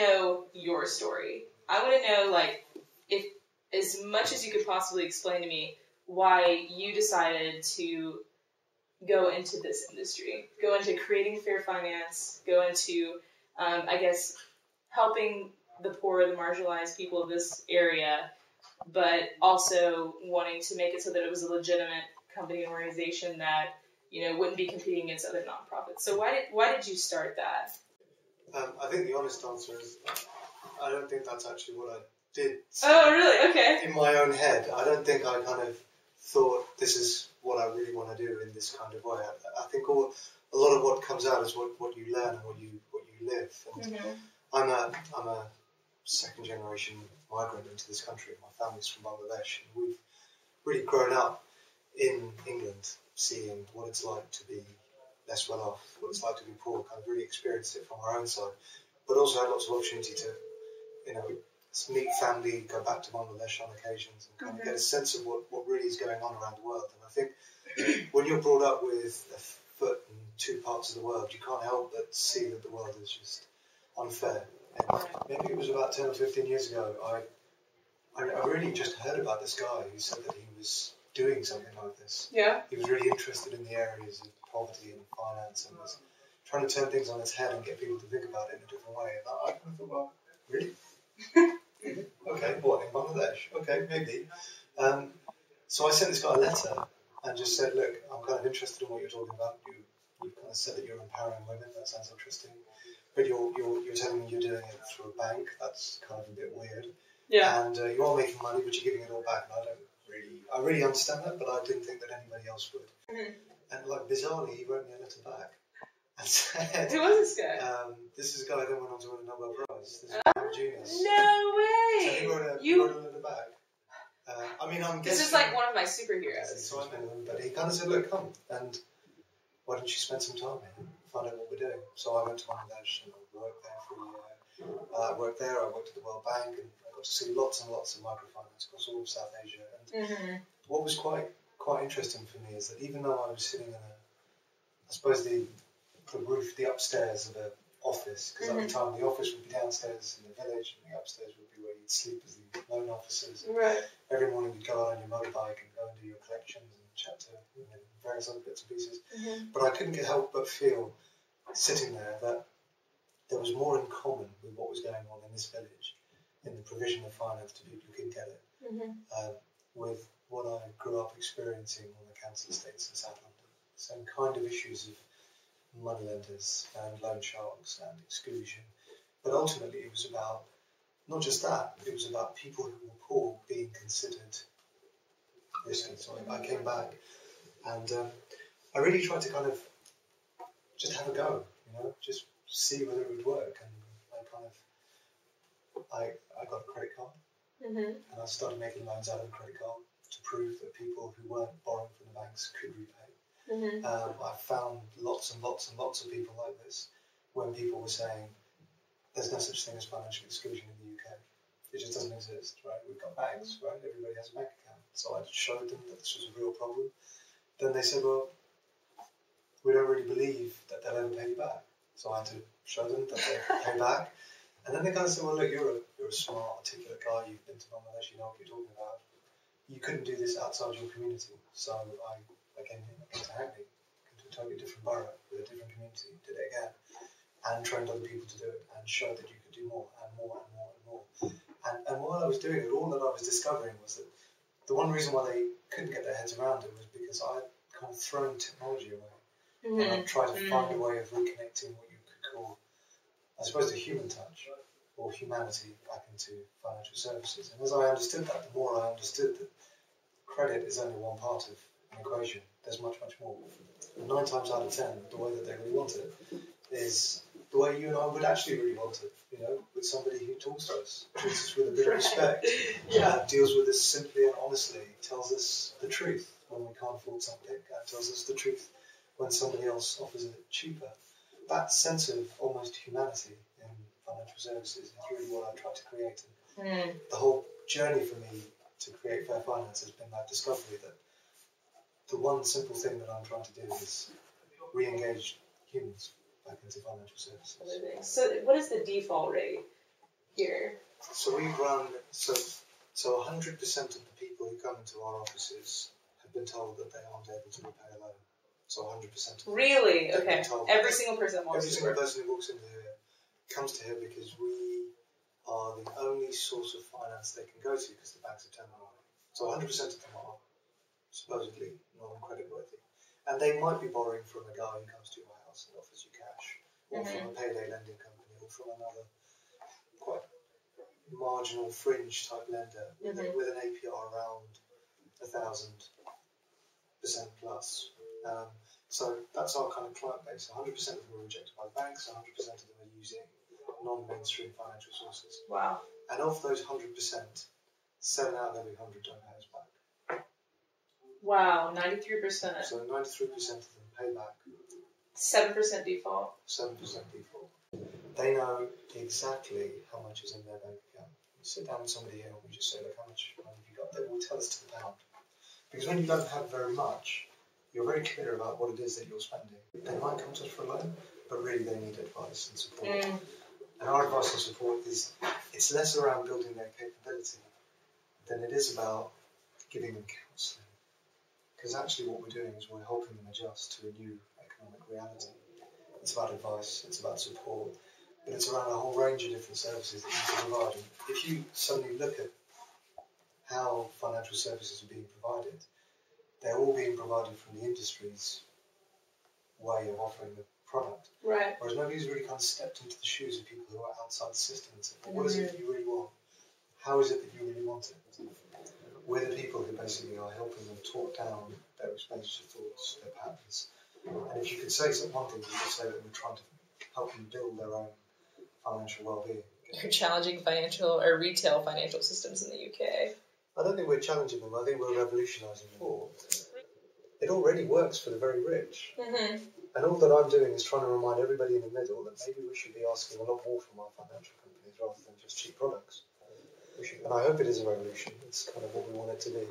know your story. I want to know, like, if as much as you could possibly explain to me why you decided to go into this industry, go into creating fair finance, go into, I guess, helping the poor, the marginalized people of this area, but also wanting to make it so that it was a legitimate company and organization that, you know, wouldn't be competing against other nonprofits. So why did you start that? I think the honest answer is I don't think that's actually what I did. Oh, really? Okay. In my own head, I don't think I kind of thought this is what I really want to do in this kind of way. I think a lot of what comes out is what you learn and what you live. And I'm a second generation migrant into this country. My family's from Bangladesh, and we've really grown up in England, seeing what it's like to be less well off, what it's like to be poor, kind of really experienced it from our own side, but also had lots of opportunity to, you know, meet family, go back to Bangladesh on occasions, and kind of get a sense of what really is going on around the world. And I think when you're brought up with a foot in two parts of the world, you can't help but see that the world is just unfair. And maybe it was about 10 or 15 years ago, I really just heard about this guy who said that he was doing something like this. Yeah. He was really interested in the areas of poverty and finance and was trying to turn things on its head and get people to think about it in a different way. And I kind of thought, well, really? Okay, what, in Bangladesh? Okay, maybe. So I sent this guy a letter and just said, look, I'm kind of interested in what you're talking about. You kind of said that you're empowering women. That sounds interesting. But you're telling me you're doing it through a bank. That's kind of a bit weird. Yeah. And you are making money, but you're giving it all back. And I really understand that, but I didn't think that anybody else would. And like bizarrely, he wrote me a letter back and said, "Who was this guy? This is a guy that went on to win a Nobel Prize. This is Genius." No way. So he wrote a letter back. I mean, I'm guessing this is like one of my superheroes. So I met him, but he kind of said, "Look, come and why don't you spend some time here, find out what we're doing?" So I went to Bangladesh and I worked there for a year. I worked at the World Bank, and I got to see lots and lots of microfinance across all of South Asia. And what was quite interesting for me is that even though I was sitting in I suppose the roof, the upstairs of an office, because at the time the office would be downstairs in the village, and the upstairs would be where you'd sleep as the loan officers. Right. Every morning you'd go out on your motorbike and go and do your collections and chat to various other bits and pieces. But I couldn't help but feel, sitting there, that there was more in common with what was going on in this village, in the provision of finance to people who couldn't get it, with what I grew up experiencing on the council estates in South London. Same kind of issues of moneylenders and loan sharks and exclusion. But ultimately it was about, not just that, it was about people who were poor being considered risky. So I came back and I really tried to kind of just have a go, just see whether it would work. And I got a credit card and I started making loans out of the credit card to prove that people who weren't borrowing from the banks could repay. I found lots and lots and lots of people like this when people were saying there's no such thing as financial exclusion in the UK. It just doesn't exist, right? We've got banks, right? Everybody has a bank account. So I showed them that this was a real problem. Then they said, well, we don't really believe that they'll ever pay you back. So I had to show them that they'll pay back. And then they kind of said, well, look, you're a smart, articulate guy. You've been to Bangladesh, you know what you're talking about. You couldn't do this outside your community. So I came to Hackney, to a totally different borough with a different community, did it again, and trained other people to do it, and showed that you could do more and more and more and more. And while I was doing it, all that I was discovering was that the one reason why they couldn't get their heads around it was because I had kind of thrown technology away. And I tried to find a way of reconnecting what you could call, I suppose, the human touch or humanity back into financial services. And as I understood that, the more I understood that credit is only one part of an equation. There's much, much more. And 9 times out of 10, the way that they really want it is the way you and I would actually really want it, with somebody who talks to us, treats us with a bit of respect, deals with us simply and honestly, tells us the truth when we can't afford something, and tells us the truth when somebody else offers it cheaper. That sense of almost humanity in financial services is really what I try to create. And the whole journey for me to create Fair Finance has been that discovery that the one simple thing that I'm trying to do is re-engage humans back into financial services. So what is the default rate here? So we run, so 100% of the people who come into our offices have been told that they aren't able to repay a loan. So 100% of them. Really? Okay. Every single person walks Every single person who walks into here comes to here because we are the only source of finance they can go to because the banks have turned them away. So 100% of them are supposedly non-credit worthy. And they might be borrowing from a guy who comes to your house and offers you cash, or from a payday lending company, or from another quite marginal fringe type lender with an APR around 1,000% plus. So that's our kind of client base. 100% of them are rejected by the banks, 100% of them are using non-mainstream financial sources. Wow. And of those 100%, 7 out of every 100 don't pay us back. Wow, 93%. So 93% of them pay back. 7% default. 7% default. They know exactly how much is in their bank account. You sit down with somebody here and we just say, look, how much money have you got? They will tell us to the pound. Because when you don't have very much, you're very clear about what it is that you're spending. They might come to us for a loan, but really they need advice and support. And our advice and support is, it's less around building their capability than it is about giving them counselling. Because actually what we're doing is we're helping them adjust to a new economic reality. It's about advice, it's about support, but it's around a whole range of different services that you can provide. And if you suddenly look at how financial services are being provided, they're all being provided from the industry's way of offering the product. Right. Whereas nobody's really kind of stepped into the shoes of people who are outside the system and said, well, what is it that you really want? How is it that you really want it? We're the people who basically are helping them talk down their expenditure thoughts, their patterns. And if you could say one thing, you could say that we're trying to help them build their own financial well-being. You're challenging financial or retail financial systems in the UK. I don't think we're challenging them. I think we're revolutionising them. It already works for the very rich. And all that I'm doing is trying to remind everybody in the middle that maybe we should be asking a lot more from our financial companies rather than just cheap products. And I hope it is a revolution. It's kind of what we want it to be.